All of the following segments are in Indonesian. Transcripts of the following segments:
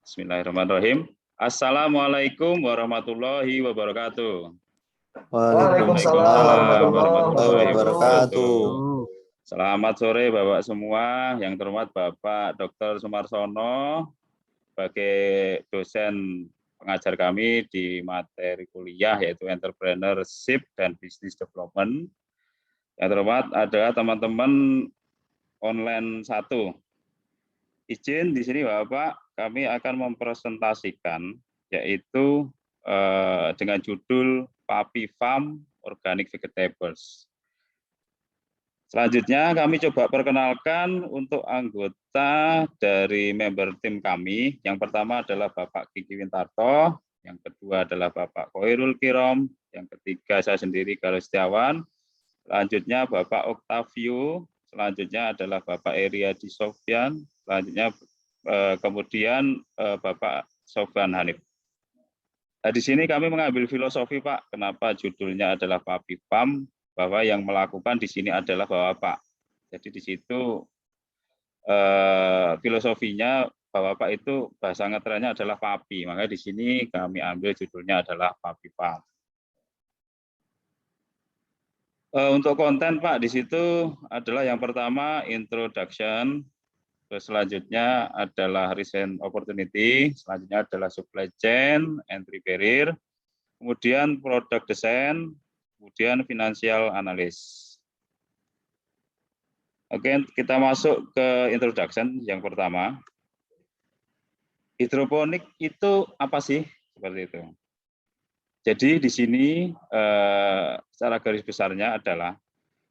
Bismillahirrahmanirrahim. Assalamualaikum warahmatullahi wabarakatuh. Waalaikumsalam warahmatullahi wabarakatuh. wabarakatuh. Selamat sore Bapak semua, yang terhormat Bapak Dr. Sumarsono sebagai dosen pengajar kami di materi kuliah yaitu Entrepreneurship dan Business Development. Yang terhormat adalah teman-teman online 1. Izin di sini Bapak, kami akan mempresentasikan yaitu dengan judul Papi Farm Organic Vegetables. Selanjutnya kami coba perkenalkan untuk anggota dari member tim kami. Yang pertama adalah Bapak Kiki Wintarto, yang kedua adalah Bapak Koirul Kirom, yang ketiga saya sendiri Galuh Setiawan, selanjutnya Bapak Octavio, selanjutnya adalah Bapak Eriadi Sofyan, selanjutnya kemudian Bapak Sofyan Hanif. Nah, di sini kami mengambil filosofi Pak, kenapa judulnya adalah Papi Farm, bahwa yang melakukan di sini adalah Bapak. Jadi di situ filosofinya Bapak itu bahasa ngetrennya adalah papi, makanya di sini kami ambil judulnya adalah Papi Farm. Untuk konten Pak di situ adalah yang pertama introduction, terus selanjutnya adalah recent opportunity, selanjutnya adalah supply chain, entry barrier, kemudian product design, kemudian financial analysis. Oke, kita masuk ke introduction yang pertama. Hidroponik itu apa sih? Seperti itu. Jadi di sini secara garis besarnya adalah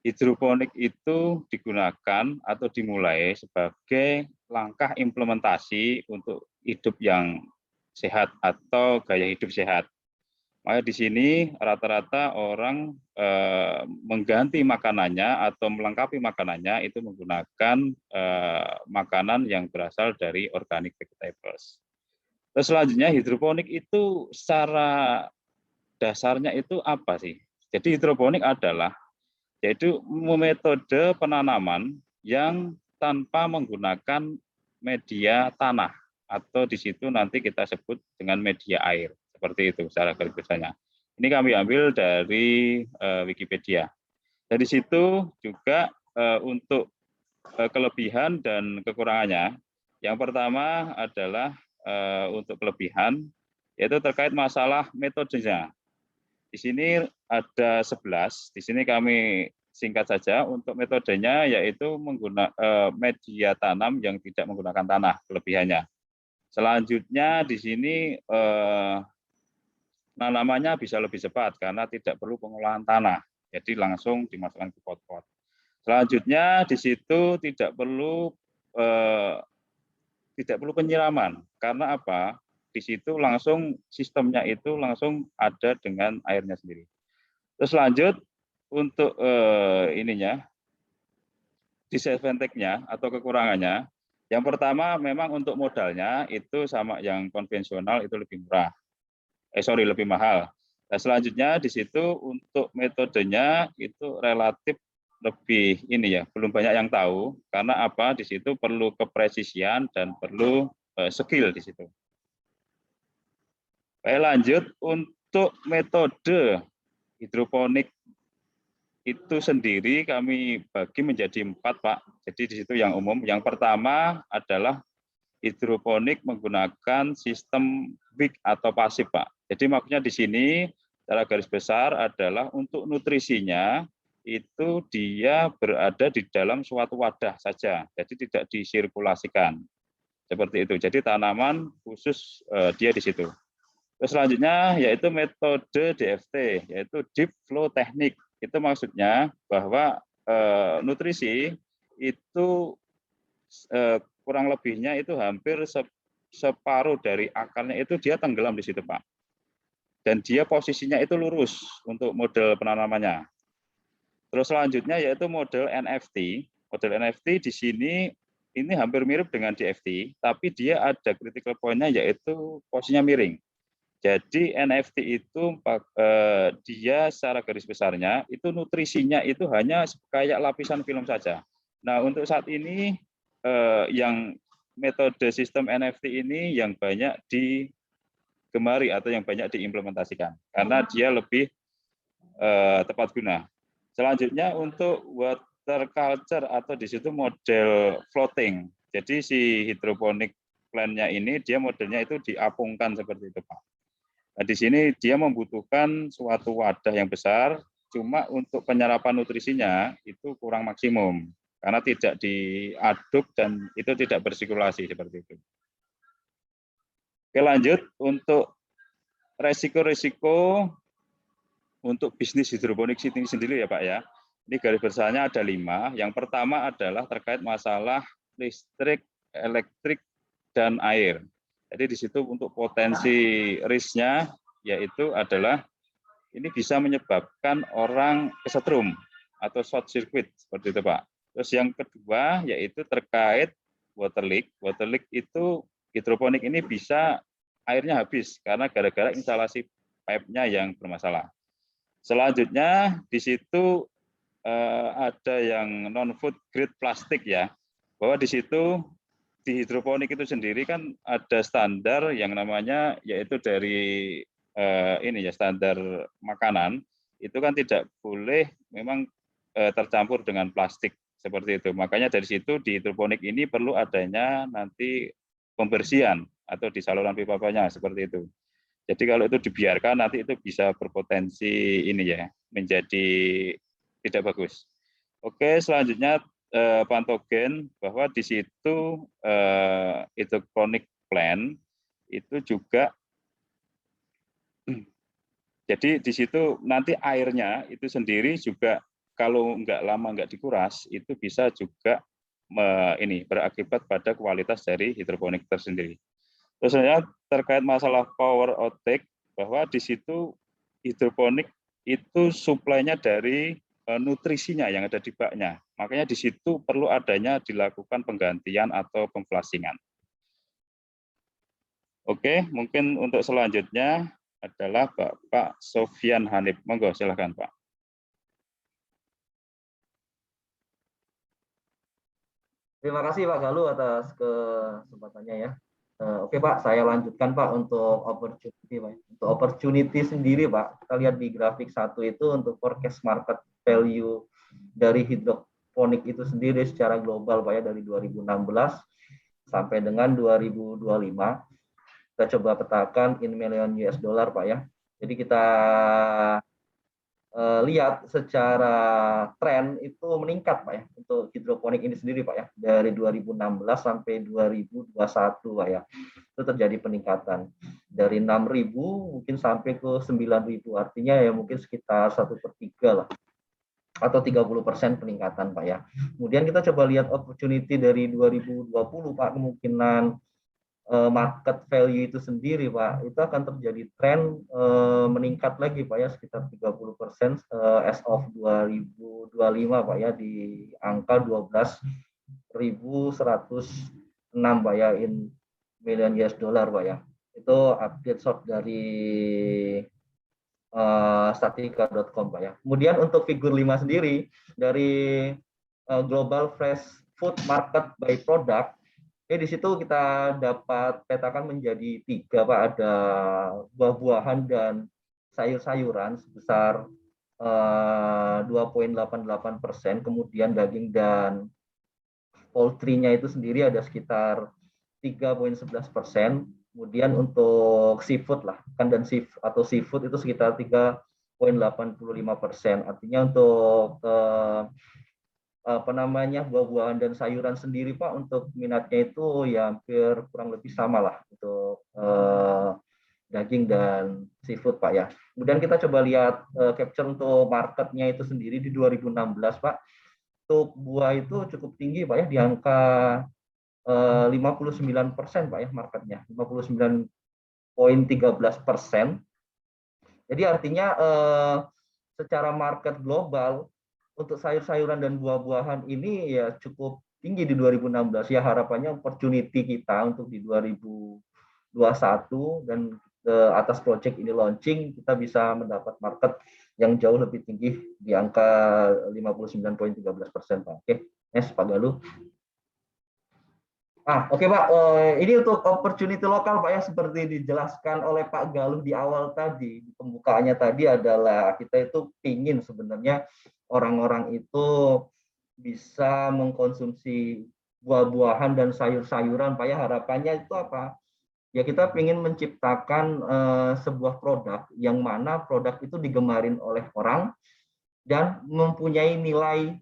hidroponik itu digunakan atau dimulai sebagai langkah implementasi untuk hidup yang sehat atau gaya hidup sehat. Maka di sini rata-rata orang mengganti makanannya atau melengkapi makanannya itu menggunakan makanan yang berasal dari organic vegetables. Terus selanjutnya hidroponik itu secara dasarnya itu apa sih? Jadi hidroponik adalah yaitu metode penanaman yang tanpa menggunakan media tanah atau di situ nanti kita sebut dengan media air. Seperti itu secara garis besarnya. Ini kami ambil dari Wikipedia. Dari situ juga untuk kelebihan dan kekurangannya. Yang pertama adalah untuk kelebihan, yaitu terkait masalah metodenya. Di sini ada 11, di sini kami singkat saja untuk metodenya, yaitu menggunakan media tanam yang tidak menggunakan tanah, kelebihannya. Selanjutnya di sini tanamannya bisa lebih cepat karena tidak perlu pengolahan tanah, jadi langsung dimasukkan ke pot-pot. Selanjutnya di situ tidak perlu penyiraman, karena apa? Di situ langsung sistemnya itu langsung ada dengan airnya sendiri. Terus lanjut untuk ininya, disadvantage-nya atau kekurangannya. Yang pertama memang untuk modalnya itu sama yang konvensional itu lebih murah. Lebih mahal. Nah, selanjutnya di situ untuk metodenya itu relatif lebih ini ya, belum banyak yang tahu karena apa? Di situ perlu kepresisian dan perlu skill di situ. Baik, lanjut untuk metode hidroponik itu sendiri kami bagi menjadi 4 Pak. Jadi di situ yang umum. Yang pertama adalah hidroponik menggunakan sistem weak atau pasif Pak. Jadi maksudnya di sini secara garis besar adalah untuk nutrisinya itu dia berada di dalam suatu wadah saja, jadi tidak disirkulasikan. Seperti itu. Jadi tanaman khusus dia di situ. Terus selanjutnya yaitu metode DFT, yaitu Deep Flow Technique. Itu maksudnya bahwa nutrisi itu kurang lebihnya itu hampir separuh dari akarnya itu dia tenggelam di situ Pak. Dan dia posisinya itu lurus untuk model penanamannya. Terus selanjutnya yaitu model NFT. Model NFT di sini ini hampir mirip dengan DFT, tapi dia ada critical point-nya yaitu posisinya miring. Jadi NFT itu dia secara garis besarnya itu nutrisinya itu hanya kayak lapisan film saja. Nah untuk saat ini yang metode sistem NFT ini yang banyak digemari atau yang banyak diimplementasikan karena dia lebih tepat guna. Selanjutnya untuk water culture atau di situ model floating. Jadi si hidroponik plant-nya ini dia modelnya itu diapungkan seperti itu, Pak. Nah, di sini dia membutuhkan suatu wadah yang besar, cuma untuk penyerapan nutrisinya itu kurang maksimum karena tidak diaduk dan itu tidak bersirkulasi seperti itu. Oke, lanjut untuk resiko-resiko untuk bisnis hidroponik ini sendiri ya Pak ya. Ini garis besarnya ada 5. Yang pertama adalah terkait masalah listrik, elektrik, dan air. Jadi di situ untuk potensi risknya yaitu adalah ini bisa menyebabkan orang kesetrum atau short circuit seperti itu Pak. Terus yang kedua yaitu terkait water leak. Water leak itu hidroponik ini bisa airnya habis karena gara-gara instalasi pipe-nya yang bermasalah. Selanjutnya di situ ada yang non-food grade plastik ya, bahwa di situ di hidroponik itu sendiri kan ada standar yang namanya yaitu dari ini ya standar makanan itu kan tidak boleh memang tercampur dengan plastik seperti itu. Makanya dari situ di hidroponik ini perlu adanya nanti pembersihan atau di saluran pipa-pipanya seperti itu. Jadi kalau itu dibiarkan nanti itu bisa berpotensi ini ya menjadi tidak bagus. Oke, selanjutnya patogen bahwa di situ hidroponik plant itu juga jadi di situ nanti airnya itu sendiri juga kalau nggak lama nggak dikuras itu bisa juga ini berakibat pada kualitas dari hidroponik tersendiri. Terus terkait masalah power outage bahwa di situ hidroponik itu suplainya dari nutrisinya yang ada di baknya. Makanya di situ perlu adanya dilakukan penggantian atau pemflasingan. Oke, mungkin untuk selanjutnya adalah Bapak Sofyan Hanif. Monggo, silakan Pak. Terima kasih Pak Galuh atas kesempatannya ya. Oke Pak, saya lanjutkan Pak untuk opportunity Pak. Untuk opportunity sendiri Pak, kita lihat di grafik 1 itu untuk forecast market value dari hidroponik itu sendiri secara global Pak ya dari 2016 sampai dengan 2025. Kita coba petakan in million US dollar Pak ya. Jadi kita lihat secara tren itu meningkat Pak ya untuk hidroponik ini sendiri Pak ya dari 2016 sampai 2021 Pak ya itu terjadi peningkatan dari 6.000 mungkin sampai ke 9.000 artinya ya mungkin sekitar 1/3 lah atau 30% peningkatan Pak ya. Kemudian kita coba lihat opportunity dari 2020 Pak kemungkinan market value itu sendiri Pak itu akan terjadi tren meningkat lagi Pak ya sekitar 30% as of 2025 Pak ya di angka 12.106 Pak ya in million US dollar Pak ya itu update short dari statika.com Pak ya. Kemudian untuk figur 5 sendiri dari global fresh food market by product di situ kita dapat petakan menjadi 3 Pak, ada buah-buahan dan sayur-sayuran sebesar 2,88%, kemudian daging dan poultry-nya itu sendiri ada sekitar 3,11%, kemudian untuk seafood lah, ikan dan seafood itu sekitar 3,85%. Artinya untuk buah-buahan dan sayuran sendiri Pak untuk minatnya itu ya hampir kurang lebih sama lah untuk daging dan seafood Pak ya. Kemudian kita coba lihat capture untuk marketnya itu sendiri di 2016 Pak. Untuk buah itu cukup tinggi Pak ya di angka 59% Pak ya marketnya 59,13%. Jadi artinya secara market global untuk sayur-sayuran dan buah-buahan ini ya cukup tinggi di 2016 ya harapannya opportunity kita untuk di 2021 dan atas project ini launching kita bisa mendapat market yang jauh lebih tinggi di angka 59,13% Pak. Oke, next Pak Galuh. Oke Pak, ini untuk opportunity lokal Pak ya, seperti dijelaskan oleh Pak Galuh di awal tadi, di pembukaannya tadi adalah kita itu pingin sebenarnya orang-orang itu bisa mengkonsumsi buah-buahan dan sayur-sayuran Pak ya, harapannya itu apa? Ya kita ingin menciptakan sebuah produk yang mana produk itu digemarin oleh orang dan mempunyai nilai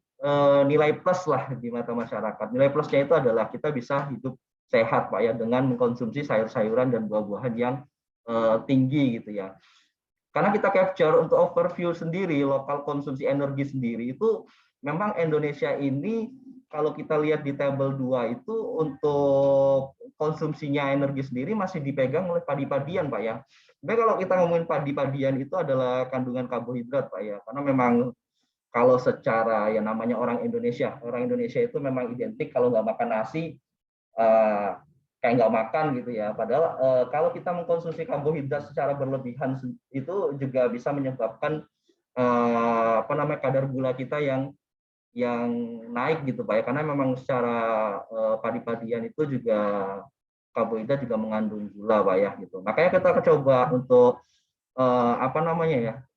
plus lah di mata masyarakat. Nilai plusnya itu adalah kita bisa hidup sehat Pak ya dengan mengkonsumsi sayur-sayuran dan buah-buahan yang tinggi gitu ya. Karena kita capture untuk overview sendiri, lokal konsumsi energi sendiri itu memang Indonesia ini kalau kita lihat di tabel 2 itu untuk konsumsinya energi sendiri masih dipegang oleh padi-padian Pak ya. Tapi kalau kita ngomongin padi-padian itu adalah kandungan karbohidrat Pak ya. Karena memang kalau secara yang namanya orang Indonesia itu memang identik kalau nggak makan nasi kayak nggak makan gitu ya. Padahal kalau kita mengkonsumsi karbohidrat secara berlebihan itu juga bisa menyebabkan kadar gula kita yang naik gitu Pak ya. Karena memang secara padi-padian itu juga karbohidrat juga mengandung gula Pak ya gitu. Makanya kita coba untuk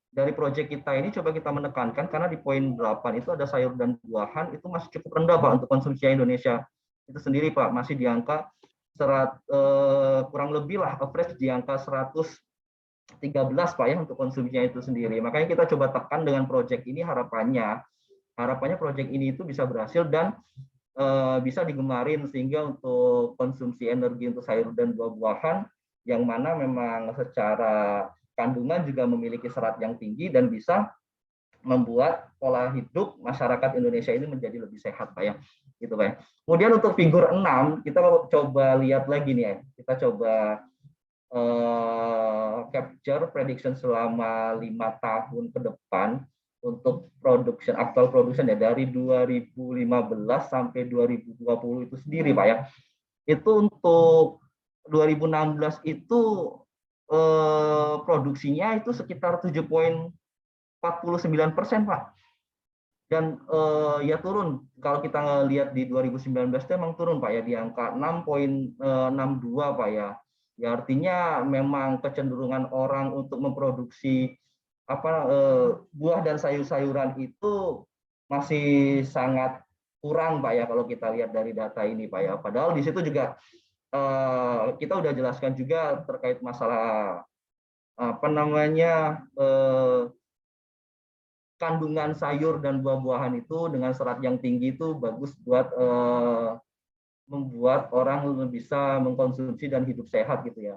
dari proyek kita ini coba kita menekankan karena di poin 8 itu ada sayur dan buahan itu masih cukup rendah Pak untuk konsumsi Indonesia itu sendiri Pak, masih di angka kurang lebih lah average di angka 113 Pak ya untuk konsumsinya itu sendiri. Makanya kita coba tekan dengan proyek ini, harapannya proyek ini itu bisa berhasil dan bisa digemarin sehingga untuk konsumsi energi untuk sayur dan buah-buahan yang mana memang secara kandungan juga memiliki serat yang tinggi dan bisa membuat pola hidup masyarakat Indonesia ini menjadi lebih sehat Pak ya. Gitu Pak ya. Kemudian untuk figur 6 kita coba lihat lagi nih ya. Kita coba capture prediction selama 5 tahun ke depan untuk actual production ya dari 2015 sampai 2020 itu sendiri Pak ya. Itu untuk 2016 itu produksinya itu sekitar 7,49% Pak. Dan ya turun kalau kita lihat di 2019 itu memang turun Pak ya di angka 6,62 Pak ya. Ya artinya memang kecenderungan orang untuk memproduksi buah dan sayur-sayuran itu masih sangat kurang Pak ya kalau kita lihat dari data ini Pak ya. Padahal di situ juga kita udah jelaskan juga terkait masalah kandungan sayur dan buah-buahan itu dengan serat yang tinggi itu bagus buat membuat orang bisa mengkonsumsi dan hidup sehat gitu ya.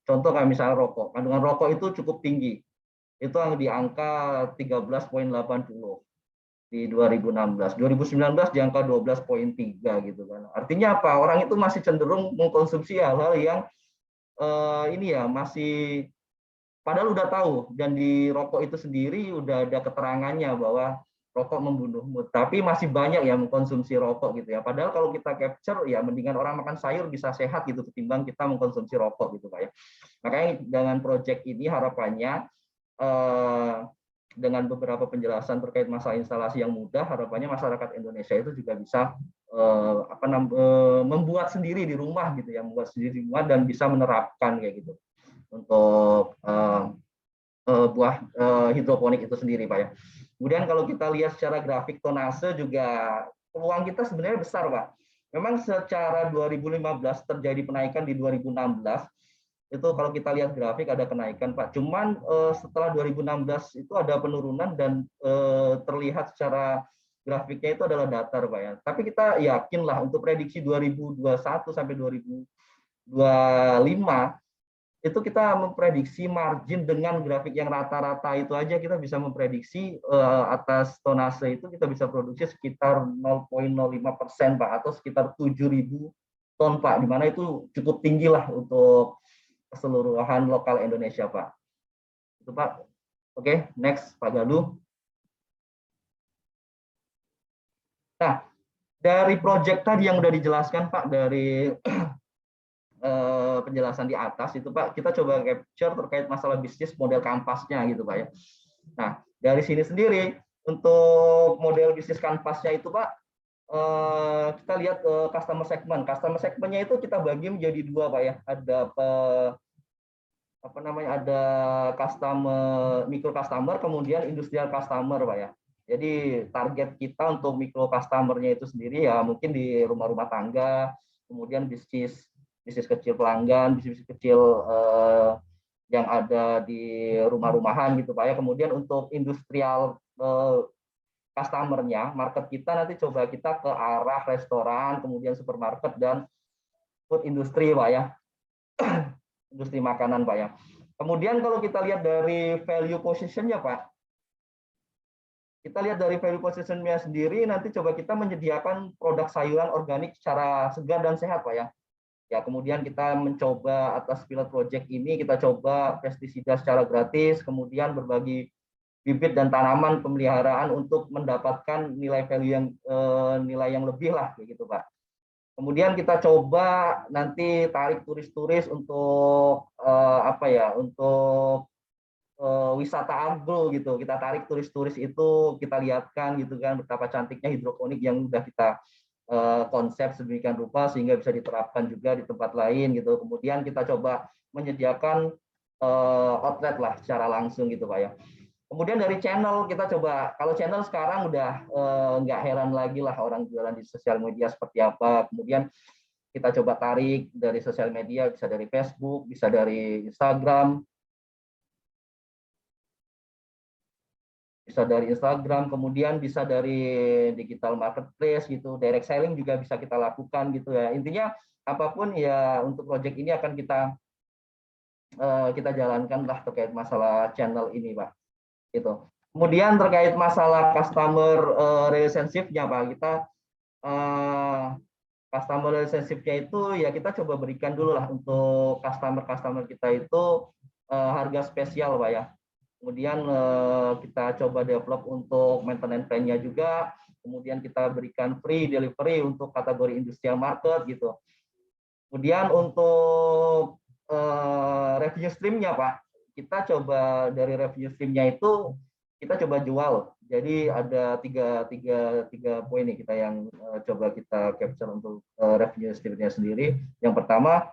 Contoh kayak misalnya rokok, kandungan rokok itu cukup tinggi, itu di angka 13,80 di 2016, 2019 di angka 12,3 gitu kan. Artinya apa? Orang itu masih cenderung mengkonsumsi hal-hal yang ini ya masih padahal udah tahu dan di rokok itu sendiri udah ada keterangannya bahwa rokok membunuh mood, tapi masih banyak yang mengkonsumsi rokok gitu ya. Padahal kalau kita capture ya mendingan orang makan sayur bisa sehat gitu ketimbang kita mengkonsumsi rokok gitu Pak ya. Makanya dengan proyek ini harapannya dengan beberapa penjelasan terkait masalah instalasi yang mudah, harapannya masyarakat Indonesia itu juga bisa membuat sendiri di rumah gitu ya, membuat sendiri di rumah dan bisa menerapkan kayak gitu untuk buah hidroponik itu sendiri Pak ya. Kemudian kalau kita lihat secara grafik tonase juga peluang kita sebenarnya besar Pak. Memang secara 2015 terjadi penaikan di 2016 itu kalau kita lihat grafik ada kenaikan Pak. Cuman setelah 2016 itu ada penurunan dan terlihat secara grafiknya itu adalah datar Pak ya. Tapi kita yakinlah untuk prediksi 2021 sampai 2025 itu kita memprediksi margin dengan grafik yang rata-rata itu aja kita bisa memprediksi atas tonase itu kita bisa produksi sekitar 0,05% Pak atau sekitar 7.000 ton Pak, di mana itu cukup tinggi lah untuk keseluruhan lokal Indonesia Pak. Itu Pak. Oke, next Pak Galuh. Nah, dari proyek tadi yang udah dijelaskan Pak dari penjelasan di atas itu Pak, kita coba capture terkait masalah bisnis model kanvasnya gitu Pak ya. Nah, dari sini sendiri untuk model bisnis kanvasnya itu Pak, kita lihat customer segment. Customer segmentnya itu kita bagi menjadi dua, Pak ya. Ada apa namanya? Ada customer micro customer, kemudian industrial customer, Pak ya. Jadi target kita untuk micro customer-nya itu sendiri ya mungkin di rumah-rumah tangga, kemudian bisnis kecil pelanggan, bisnis kecil yang ada di rumah-rumahan gitu Pak ya. Kemudian untuk industrial customer-nya, market kita nanti coba kita ke arah restoran, kemudian supermarket dan food industry Pak ya. Industri makanan Pak ya. Kemudian kalau kita lihat dari value position-nya Pak, kita lihat dari value position-nya sendiri, nanti coba kita menyediakan produk sayuran organik secara segar dan sehat Pak ya. Ya, kemudian kita mencoba atas pilot project ini, kita coba pestisida secara gratis, kemudian berbagi bibit dan tanaman pemeliharaan untuk mendapatkan nilai value yang lebih lah, gitu Pak. Kemudian kita coba nanti tarik turis-turis untuk untuk wisata agro gitu. Kita tarik turis-turis itu, kita lihatkan gitu kan betapa cantiknya hidroponik yang udah kita konsep sedemikian rupa sehingga bisa diterapkan juga di tempat lain gitu. Kemudian kita coba menyediakan outlet lah secara langsung gitu Pak ya. Kemudian dari channel kita coba, kalau channel sekarang udah nggak heran lagi lah orang jualan di sosial media seperti apa. Kemudian kita coba tarik dari sosial media, bisa dari Facebook, bisa dari Instagram, kemudian bisa dari digital marketplace gitu, direct selling juga bisa kita lakukan gitu ya. Intinya apapun ya untuk project ini akan kita jalankan lah terkait masalah channel ini Pak. Gitu. Kemudian terkait masalah customer relationship-nya Pak, kita customer relationship-nya itu ya kita coba berikan dulu lah untuk customer kita itu harga spesial Pak ya. Kemudian kita coba develop untuk maintenance plan-nya juga. Kemudian kita berikan free delivery untuk kategori industrial market gitu. Kemudian untuk revenue stream-nya Pak, kita coba dari revenue stream-nya itu kita coba jual. Jadi ada tiga poin nih kita yang coba kita capture untuk revenue stream-nya sendiri. Yang pertama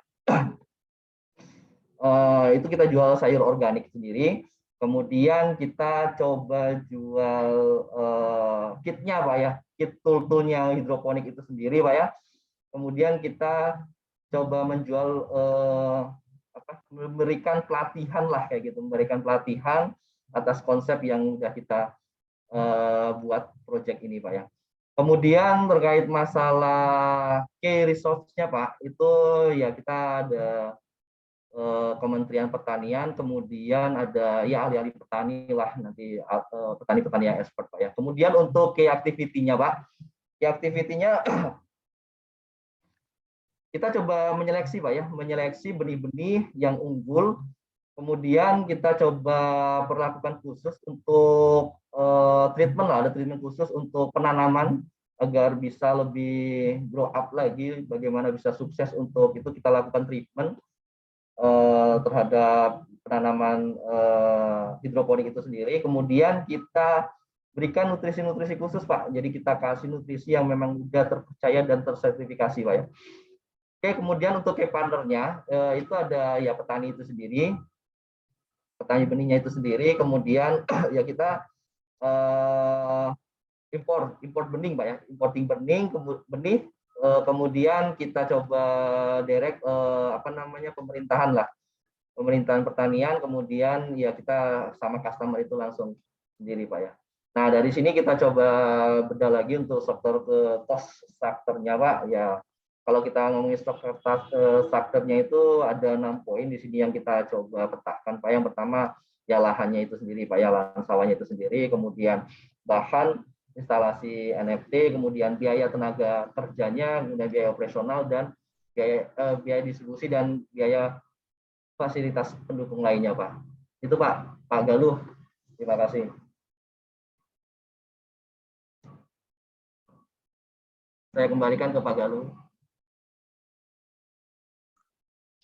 itu kita jual sayur organik sendiri. Kemudian kita coba jual kitnya Pak ya, kit tool-toolnya hidroponik itu sendiri Pak ya. Kemudian kita coba menjual memberikan pelatihan lah kayak gitu, memberikan pelatihan atas konsep yang sudah kita buat project ini Pak ya. Kemudian terkait masalah key resource-nya Pak, itu ya kita ada Kementerian Pertanian, kemudian ada ya ahli-ahli petani lah nanti petani-petani yang expert Pak ya. Kemudian untuk key activity-nya Pak, key activity-nya kita coba menyeleksi Pak ya, menyeleksi benih-benih yang unggul. Kemudian kita coba perlakukan khusus untuk treatment lah, ada treatment khusus untuk penanaman agar bisa lebih grow up lagi, bagaimana bisa sukses untuk itu kita lakukan treatment terhadap penanaman hidroponik itu sendiri. Kemudian kita berikan nutrisi-nutrisi khusus Pak. Jadi kita kasih nutrisi yang memang sudah terpercaya dan tersertifikasi Pak ya. Oke, kemudian untuk key partnernya itu ada ya petani itu sendiri, petani benihnya itu sendiri. Kemudian ya kita import benih Pak ya, importing benih. Kemudian kita coba direct pemerintahan lah, pemerintahan pertanian, kemudian ya kita sama customer itu langsung sendiri Pak ya. Nah dari sini kita coba bedah lagi untuk struktur ke cost structure-nya Pak ya. Kalau kita ngomongin strukturnya itu ada 6 poin di sini yang kita coba petakan Pak. Yang pertama ya lahannya itu sendiri Pak ya, lahan sawahnya itu sendiri, kemudian bahan instalasi NFT, kemudian biaya tenaga kerjanya, kemudian biaya operasional dan biaya distribusi dan biaya fasilitas pendukung lainnya Pak. Itu Pak Galuh. Terima kasih. Saya kembalikan ke Pak Galuh.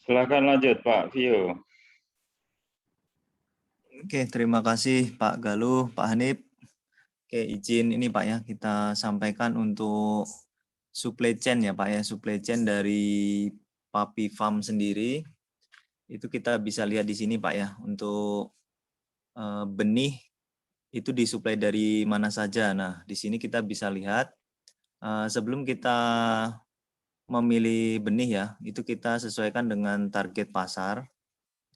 Silakan lanjut Pak Vio. Oke, terima kasih Pak Galuh, Pak Hanif. Oke, izin ini Pak ya, kita sampaikan untuk supply chain ya Pak ya, supply chain dari Papi Farm sendiri. Itu kita bisa lihat di sini Pak ya, untuk benih itu disuplai dari mana saja. Nah, di sini kita bisa lihat sebelum kita memilih benih ya, itu kita sesuaikan dengan target pasar.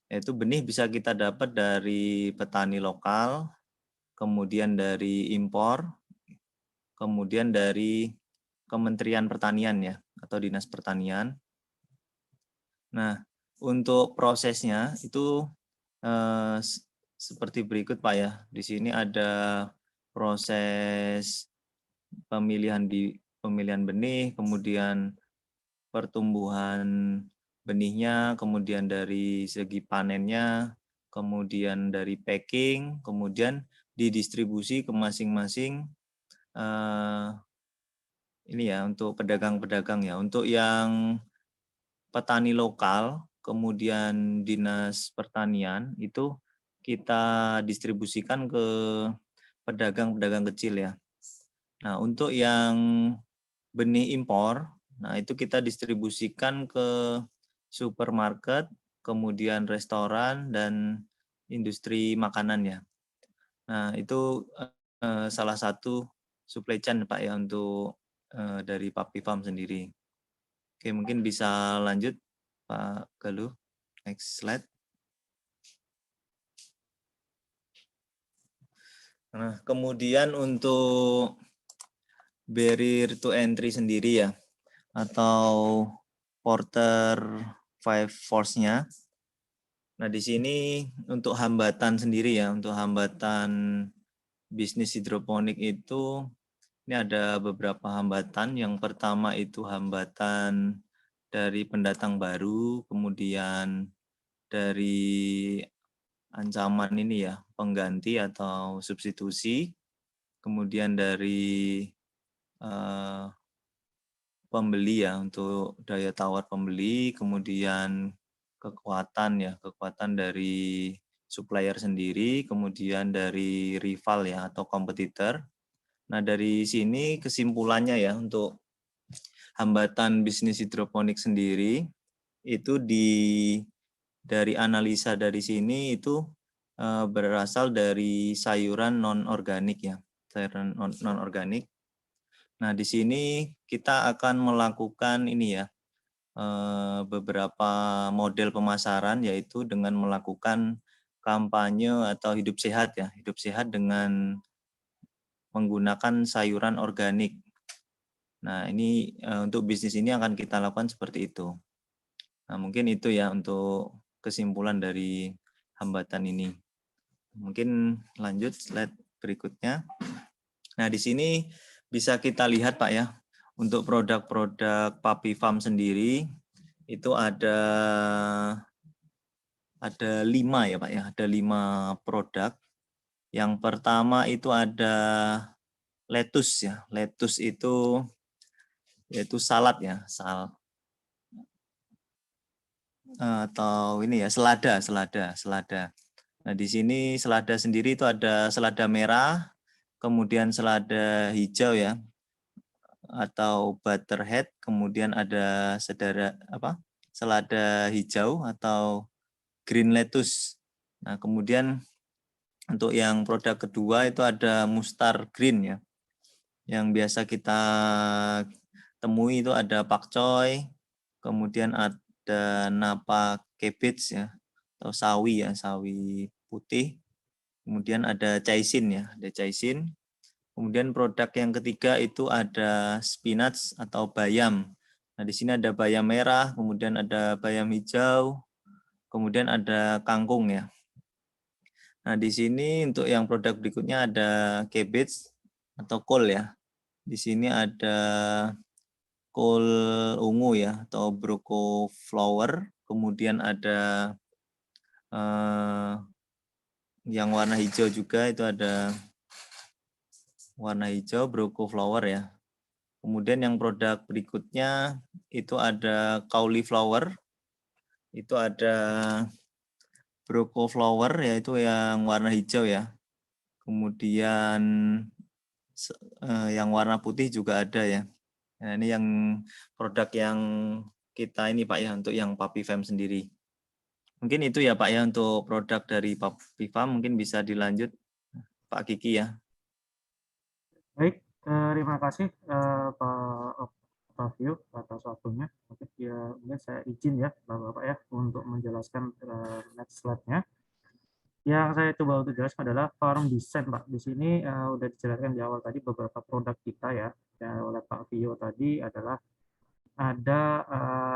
Yaitu benih bisa kita dapat dari petani lokal, kemudian dari impor, kemudian dari Kementerian Pertanian ya, atau Dinas Pertanian. Nah, untuk prosesnya itu seperti berikut Pak ya. Di sini ada proses pemilihan benih, kemudian pertumbuhan benihnya, kemudian dari segi panennya, kemudian dari packing, kemudian didistribusi ke masing-masing ini ya untuk pedagang-pedagang ya. Untuk yang petani lokal, kemudian Dinas Pertanian itu kita distribusikan ke pedagang-pedagang kecil ya. Nah, untuk yang benih impor, nah itu kita distribusikan ke supermarket, kemudian restoran dan industri makanan ya. Nah, itu salah satu supply chain Pak ya untuk dari Papi Farm sendiri. Oke, mungkin bisa lanjut Pak Galuh. Next slide. Nah, kemudian untuk barrier to entry sendiri ya, atau Porter 5 Force-nya. Nah, di sini untuk hambatan sendiri ya, untuk hambatan bisnis hidroponik itu ini ada beberapa hambatan. Yang pertama itu hambatan dari pendatang baru, kemudian dari ancaman ini ya, pengganti atau substitusi, kemudian dari pembeli ya, untuk daya tawar pembeli, kemudian kekuatan dari supplier sendiri, kemudian dari rival ya atau kompetitor. Nah, dari sini kesimpulannya ya, untuk hambatan bisnis hidroponik sendiri itu dari analisa dari sini itu berasal dari sayuran non organik ya, sayuran non organik. Nah, di sini kita akan melakukan ini ya, beberapa model pemasaran, yaitu dengan melakukan kampanye atau hidup sehat ya, hidup sehat dengan menggunakan sayuran organik. Nah, ini untuk bisnis ini akan kita lakukan seperti itu. Nah, mungkin itu ya untuk kesimpulan dari hambatan ini. Mungkin lanjut slide berikutnya. Nah, di sini bisa kita lihat Pak ya, untuk produk-produk Papi Farm sendiri itu ada 5 ya Pak ya, ada 5 produk. Yang pertama itu ada lettuce ya, lettuce itu yaitu salad ya, atau ini ya, selada. Nah, di sini selada sendiri itu ada selada merah, kemudian selada hijau ya, atau butterhead, kemudian ada selada hijau atau green lettuce. Nah, kemudian untuk yang produk kedua itu ada mustard green ya. Yang biasa kita temui itu ada pakcoy, kemudian ada napa cabbage ya, atau sawi ya, sawi putih. Kemudian ada chaisin ya, ada chaisin. Kemudian produk yang ketiga itu ada spinach atau bayam. Nah, di sini ada bayam merah, kemudian ada bayam hijau, kemudian ada kangkung ya. Nah, di sini untuk yang produk berikutnya ada cabbage atau kol ya. Di sini ada kol ungu ya, atau broco flower, kemudian ada yang warna hijau juga, itu ada warna hijau broco flower ya. Kemudian yang produk berikutnya itu ada cauliflower, itu ada broco flower yaitu yang warna hijau ya. Kemudian yang warna putih juga ada ya. Nah, ini yang produk yang kita ini Pak ya, untuk yang Papifam sendiri. Mungkin itu ya Pak ya untuk produk dari Papifam, mungkin bisa dilanjut Pak Kiki ya. Baik, terima kasih Pak Fabio atas waktunya. Oke, ya, mungkin saya izin ya Bapak-Bapak ya untuk menjelaskan next slide-nya. Yang saya coba untuk jelaskan adalah farm design Pak. Di sini udah dijelaskan di awal tadi beberapa produk kita ya, oleh Pak Vio tadi adalah ada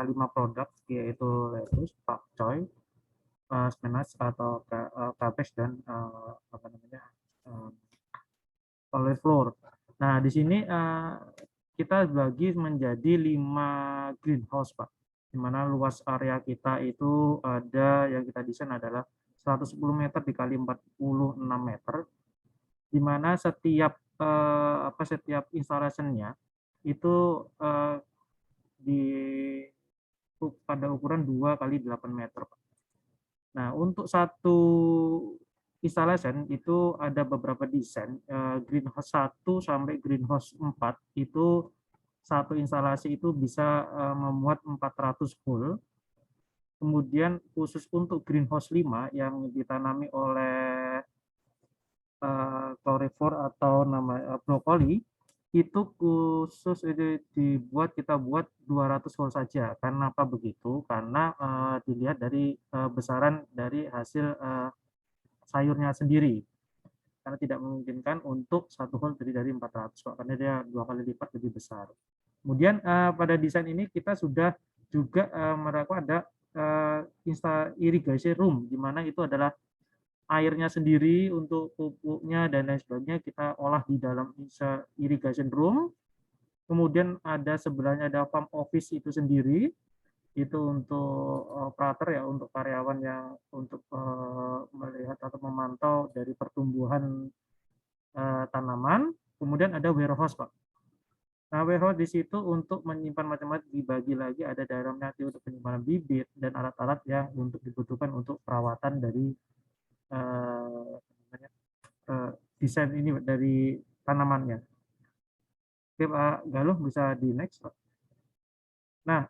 5 produk yaitu lettuce, pakcoy, spinach atau cabbage dan apa namanya cauliflower. Nah di sini kita bagi menjadi 5 greenhouse Pak, di mana luas area kita itu ada yang kita desain adalah 110 meter dikali 46 meter, di mana setiap setiap installation-nya itu di pada ukuran 2 kali 8 meter. Nah, untuk satu installation itu ada beberapa desain, greenhouse 1 sampai greenhouse 4 itu satu instalasi itu bisa memuat 400 full. Kemudian khusus untuk greenhouse 5 yang ditanami oleh chlorophor atau nama brokoli, itu khusus kita buat 200 volt saja. Kenapa begitu? Karena dilihat dari besaran dari hasil sayurnya sendiri. Karena tidak memungkinkan untuk 1 volt dari 400, karena dia 2 kali lipat lebih besar. Kemudian pada desain ini kita sudah juga melakukan ada irrigation room, di mana itu adalah airnya sendiri untuk pupuknya dan lain sebagainya kita olah di dalam irrigation room. Kemudian ada sebelahnya ada farm office itu sendiri, itu untuk operator ya, untuk karyawan yang untuk melihat atau memantau dari pertumbuhan tanaman. Kemudian ada warehouse Pak. Nah, warehouse di situ untuk menyimpan macam-macam, dibagi lagi ada dalamnya untuk penyimpanan bibit dan alat-alat yang untuk dibutuhkan untuk perawatan dari desain ini dari tanamannya. Oke Pak Galuh, bisa di next Pak. Nah,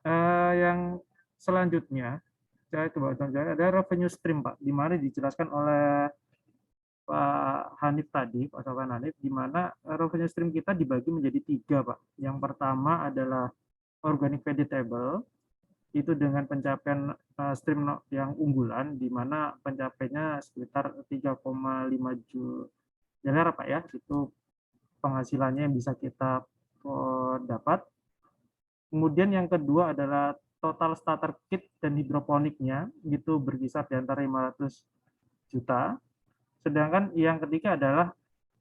yang selanjutnya saya coba contohnya ada revenue stream Pak, di mana dijelaskan oleh Pak Hanif tadi, Pak Sofyan Hanif, di mana revenue stream kita dibagi menjadi 3 Pak. Yang pertama adalah organic vegetable, itu dengan pencapaian stream yang unggulan, di mana pencapaiannya sekitar 3,5 juta Pak ya, itu penghasilannya yang bisa kita dapat. Kemudian yang kedua adalah total starter kit dan hidroponiknya, itu berkisar di antara 500 juta. Sedangkan yang ketiga adalah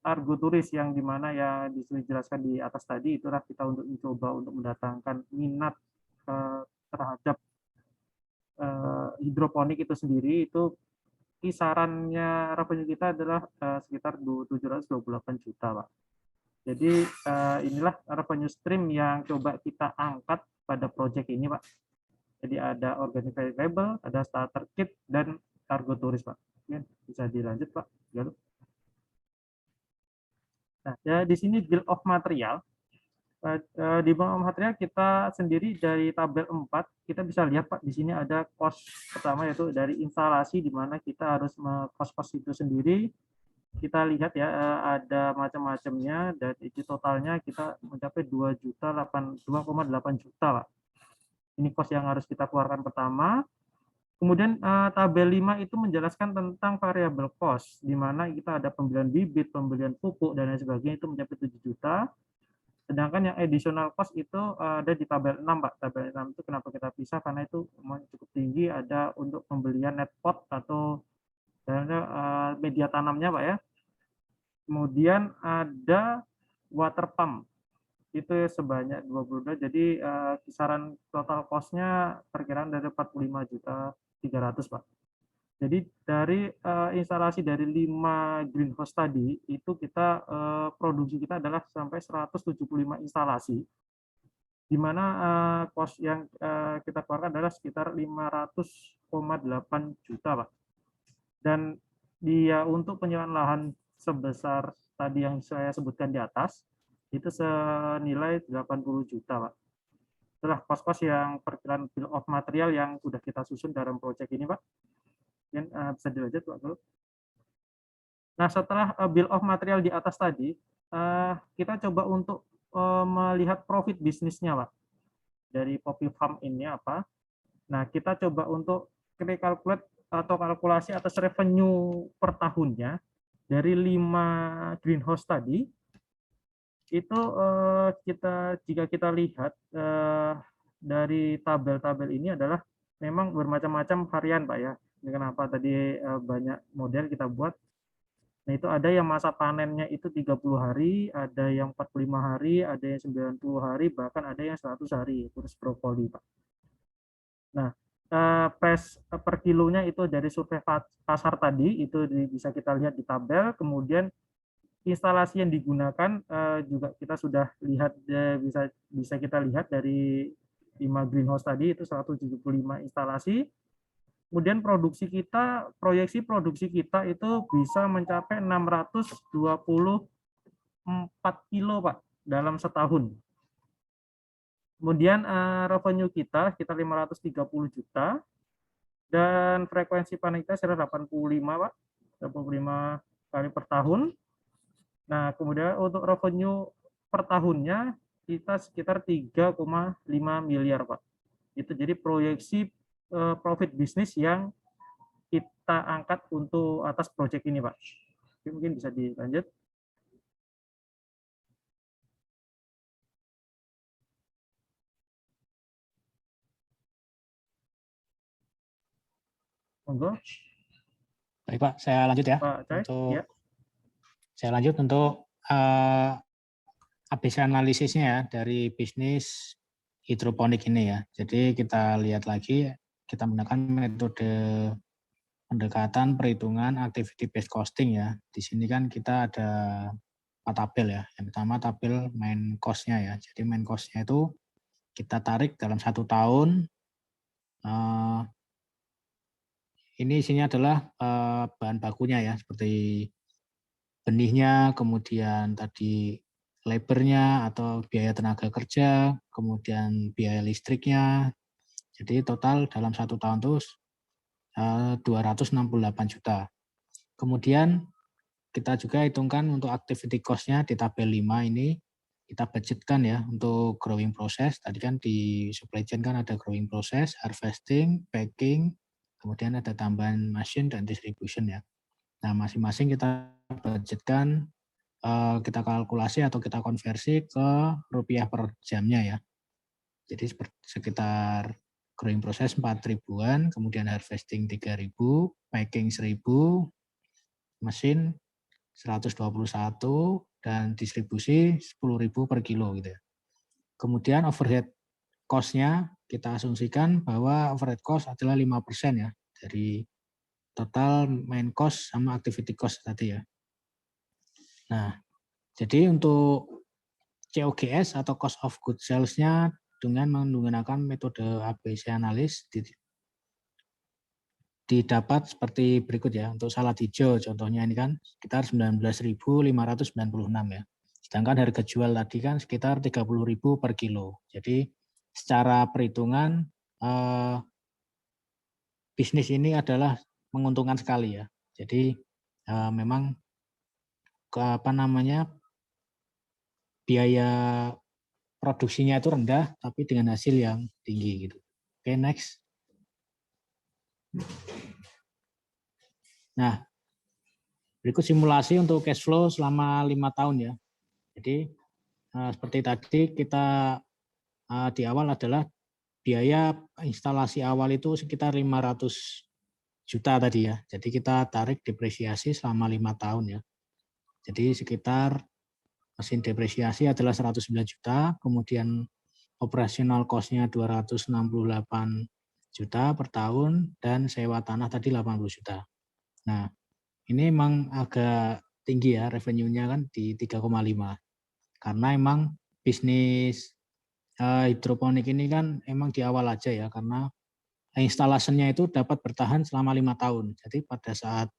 argoturis, yang dimana yang dijelaskan di atas tadi, itulah kita untuk mencoba untuk mendatangkan minat terhadap hidroponik itu sendiri. Itu kisarannya revenue kita adalah sekitar 728 juta Pak. Jadi inilah revenue stream yang coba kita angkat pada proyek ini Pak. Jadi ada organic vegetable, ada starter kit, dan cargo turis Pak. Bisa dilanjut Pak. Nah, ya, di sini bill of material. Di bill of material kita sendiri dari tabel 4, kita bisa lihat Pak, di sini ada cost pertama yaitu dari instalasi, di mana kita harus cost itu sendiri. Kita lihat ya, ada macam-macamnya, dan itu totalnya kita mencapai 2,8 juta Pak. Ini cost yang harus kita keluarkan pertama. Kemudian tabel 5 itu menjelaskan tentang variable cost, di mana kita ada pembelian bibit, pembelian pupuk, dan lain sebagainya, itu mencapai 7 juta. Sedangkan yang additional cost itu ada di tabel 6 Pak. Tabel 6 itu kenapa kita pisah, karena itu cukup tinggi, ada untuk pembelian net pot atau media tanamnya Pak ya. Kemudian ada water pump, itu sebanyak 22, jadi kisaran total cost-nya perkiraan dari 45.300.000 Pak. Jadi dari instalasi dari 5 greenhouse tadi, itu kita produksi kita adalah sampai 175 instalasi, di mana cost yang kita keluarkan adalah sekitar 500,8 juta Pak. Dan dia untuk penyewaan lahan sebesar tadi yang saya sebutkan di atas, itu senilai 80 juta, Pak. Itulah kos-kos yang perkiraan bill of material yang sudah kita susun dalam proyek ini, Pak. Dan bisa dilanjut, Pak. Nah, setelah bill of material di atas tadi, kita coba untuk melihat profit bisnisnya, Pak. Dari Poppy Farm ini apa? Nah, kita coba untuk recalculate atau kalkulasi atas revenue per tahunnya dari 5 greenhouse tadi. Itu jika kita lihat dari tabel-tabel ini adalah memang bermacam-macam varian, Pak ya. Ini kenapa tadi banyak model kita buat. Nah, itu ada yang masa panennya itu 30 hari, ada yang 45 hari, ada yang 90 hari, bahkan ada yang 100 hari terus brokoli, Pak. Nah, price per kilonya itu dari survei pasar tadi itu bisa kita lihat di tabel. Kemudian instalasi yang digunakan juga kita sudah lihat, bisa kita lihat dari 5 greenhouse tadi itu 175 instalasi. Kemudian proyeksi produksi kita itu bisa mencapai 624 kilo, Pak, dalam setahun. Kemudian revenue kita sekitar 530 juta dan frekuensi panen kita sekitar 85, Pak, 85 kali per tahun. Nah, kemudian untuk revenue per tahunnya kita sekitar 3,5 miliar, Pak. Itu jadi proyeksi profit bisnis yang kita angkat untuk atas proyek ini, Pak. Mungkin bisa dilanjut. Monggo. Baik, Pak, saya lanjut ya. Pak Cai, ya. Saya lanjut untuk ABC analisisnya ya dari bisnis hidroponik ini ya. Jadi kita lihat lagi, kita menggunakan metode pendekatan perhitungan activity based costing ya. Di sini kan kita ada 4 tabel ya. Yang pertama tabel main cost-nya ya. Jadi main cost-nya itu kita tarik dalam 1 tahun. Ini isinya adalah bahan bakunya ya, seperti benihnya, kemudian tadi labornya atau biaya tenaga kerja, kemudian biaya listriknya. Jadi total dalam 1 tahun itu 268 juta. Kemudian kita juga hitungkan untuk activity cost-nya di tabel 5 ini, kita budgetkan ya untuk growing process. Tadi kan di supply chain kan ada growing process, harvesting, packing, kemudian ada tambahan mesin dan distribution ya. Nah, masing-masing kita budgetkan, kita kalkulasi atau kita konversi ke rupiah per jamnya ya. Jadi sekitar growing process 4.000-an, kemudian harvesting 3.000, packing 1.000, mesin 121, dan distribusi 10.000 per kilo gitu ya. Kemudian overhead cost-nya kita asumsikan bahwa overhead cost adalah 5% ya dari total main cost sama activity cost tadi ya. Nah, jadi untuk COGS atau cost of goods sales-nya dengan menggunakan metode ABC analis didapat seperti berikut ya. Untuk salad hijau contohnya ini kan sekitar 19.596 ya. Sedangkan harga jual tadi kan sekitar 30.000 per kilo. Jadi secara perhitungan bisnis ini adalah menguntungkan sekali ya. Jadi memang biaya produksinya itu rendah tapi dengan hasil yang tinggi gitu. Oke, next. Nah, berikut simulasi untuk cash flow selama 5 tahun ya. Jadi seperti tadi kita di awal adalah biaya instalasi awal itu sekitar 500 juta tadi ya. Jadi kita tarik depresiasi selama 5 tahun ya. Jadi sekitar mesin depresiasi adalah 109 juta, kemudian operational cost-nya 268 juta per tahun, dan sewa tanah tadi 80 juta. Nah, ini memang agak tinggi ya revenue-nya kan di 3,5. Karena emang bisnis hidroponik ini kan emang di awal aja ya, karena instalasinya itu dapat bertahan selama 5 tahun. Jadi pada saat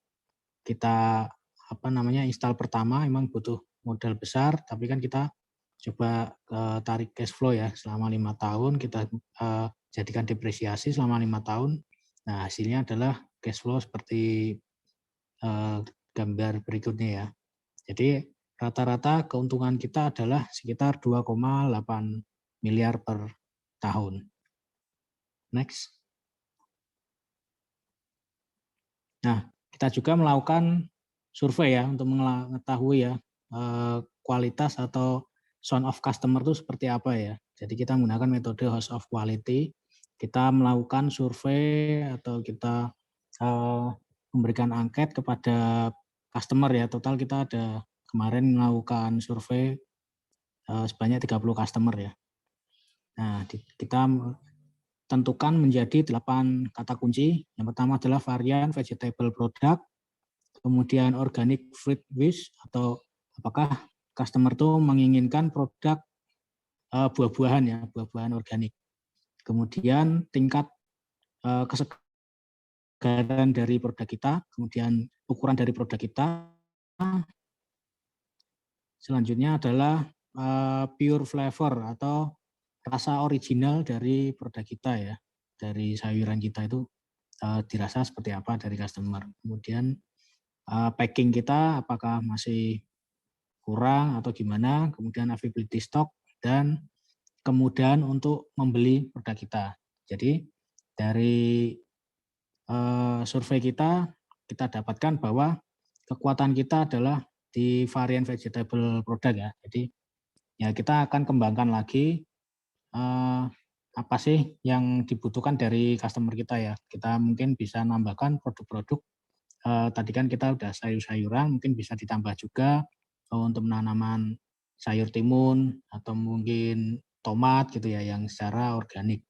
kita install pertama emang butuh modal besar, tapi kan kita coba tarik cash flow ya selama 5 tahun, kita jadikan depresiasi selama 5 tahun. Nah, hasilnya adalah cash flow seperti gambar berikutnya ya. Jadi rata-rata keuntungan kita adalah sekitar 2,8 miliar per tahun. Next. Nah, kita juga melakukan survei ya untuk mengetahui ya kualitas atau sound of customer itu seperti apa ya. Jadi kita menggunakan metode House of Quality. Kita melakukan survei atau kita memberikan angket kepada customer ya. Total kita ada kemarin melakukan survei sebanyak 30 customer ya. Nah, kita tentukan menjadi 8 kata kunci. Yang pertama adalah varian vegetable product, kemudian organic fruit wish atau apakah customer itu menginginkan produk buah-buahan ya, buah-buahan organik. Kemudian tingkat kesegaran dari produk kita, kemudian ukuran dari produk kita. Selanjutnya adalah pure flavor atau rasa original dari produk kita ya, dari sayuran kita itu dirasa seperti apa dari customer. Kemudian packing kita apakah masih kurang atau gimana, kemudian availability stock, dan kemudahan untuk membeli produk kita. Jadi dari survei kita dapatkan bahwa kekuatan kita adalah di varian vegetable product ya. Jadi ya kita akan kembangkan lagi apa sih yang dibutuhkan dari customer kita ya. Kita mungkin bisa nambahkan produk-produk. Tadi kan kita udah sayur-sayuran, mungkin bisa ditambah juga untuk penanaman sayur timun atau mungkin tomat gitu ya yang secara organik.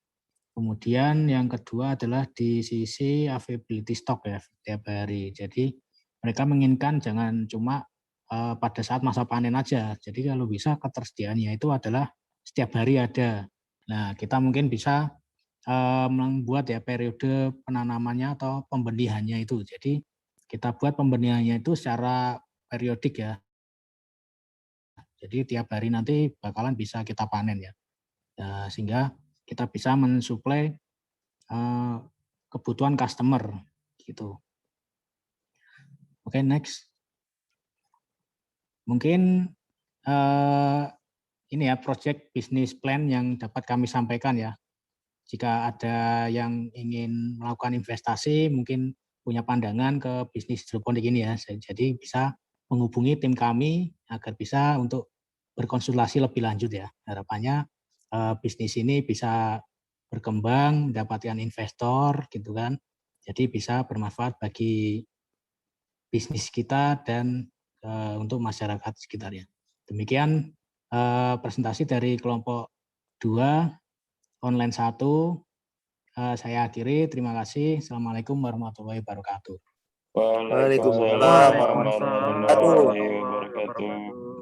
Kemudian yang kedua adalah di sisi availability stock ya setiap hari. Jadi mereka menginginkan jangan cuma pada saat masa panen aja. Jadi kalau bisa ketersediaannya itu adalah setiap hari ada. Nah, kita mungkin bisa membuat ya periode penanamannya atau pembenihannya itu. Jadi kita buat pembenihannya itu secara periodik ya. Jadi tiap hari nanti bakalan bisa kita panen ya. Sehingga kita bisa mensuplai kebutuhan customer gitu. Oke, next. Mungkin ini ya project business plan yang dapat kami sampaikan ya. Jika ada yang ingin melakukan investasi, mungkin punya pandangan ke bisnis hidroponik ini ya. Jadi bisa menghubungi tim kami agar bisa untuk berkonsultasi lebih lanjut ya. Harapannya bisnis ini bisa berkembang, mendapatkan investor gitu kan. Jadi bisa bermanfaat bagi bisnis kita dan untuk masyarakat sekitarnya. Demikian presentasi dari kelompok 2 online 1. Saya akhiri. Terima kasih. Assalamualaikum warahmatullahi wabarakatuh. Waalaikumsalam warahmatullahi wabarakatuh.